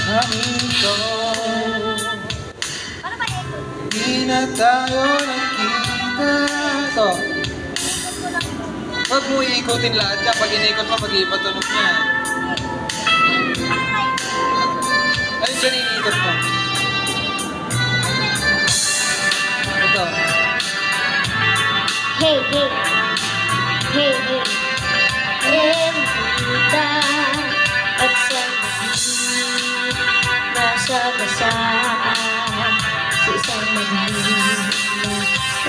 Ito. Di na tayo nagkita. Ito. Huwag mo iikutin lahat yan. Pag inikot mo, mag-iiba tunog niya. Ayun dyan iniikot mo. Ito. Hey, hey. Hey, hey. Kita at sa nasa basaan sa isang madilim na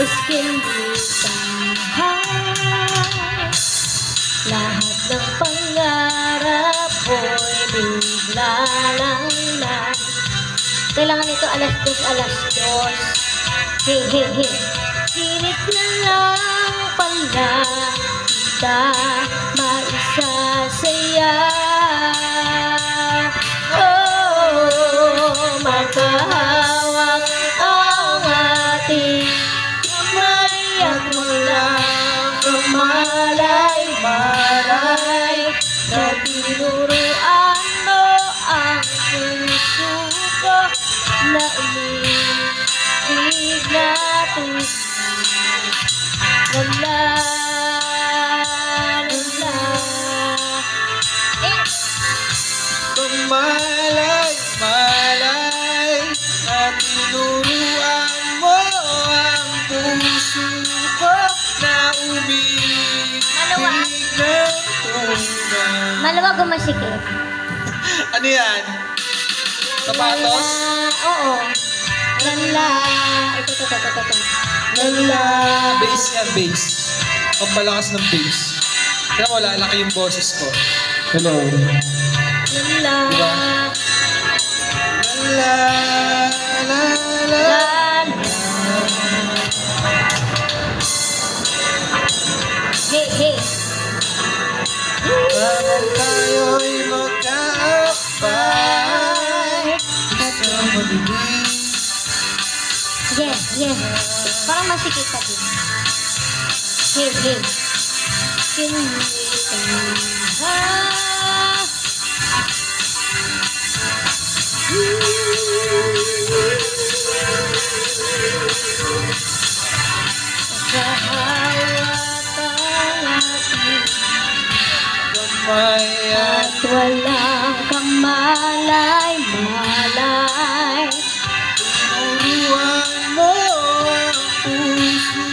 iskinditahan. Lahat ng pangarap ko'y bigla lang na kailangan ito alas 2. Hey, hey, hey. Pilit na lang pala kita maisasaya. Oh, makahawak ang ating kamay at walang kamalay-malay na tinuruan mo ang puso ko na umiig na puso. Lala, lala. Kung malay-malay at tinuruan mo ang puso ko na umibig ng tunay. Maluwag o masikip? Ano yan? Sapatos? Oo. Lala. Ito. Lala. Bass yan, bass. Pampalakas ng bass. Kaya mo, lalaki yung boses ko. Hello. Lala. Diba? La la la. Hey, hey. Habang tayo'y magkaakbay sa madilim. Yeah. Parang masikip pa din. Hey, hey. At walang kamalay-malay tinuruan mo ang puso.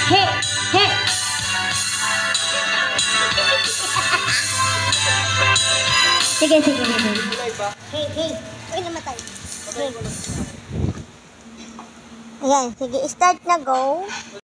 Hey, hey. Sige. Hey. Uy, namatay. Okay. Ayan, sige, start na, go.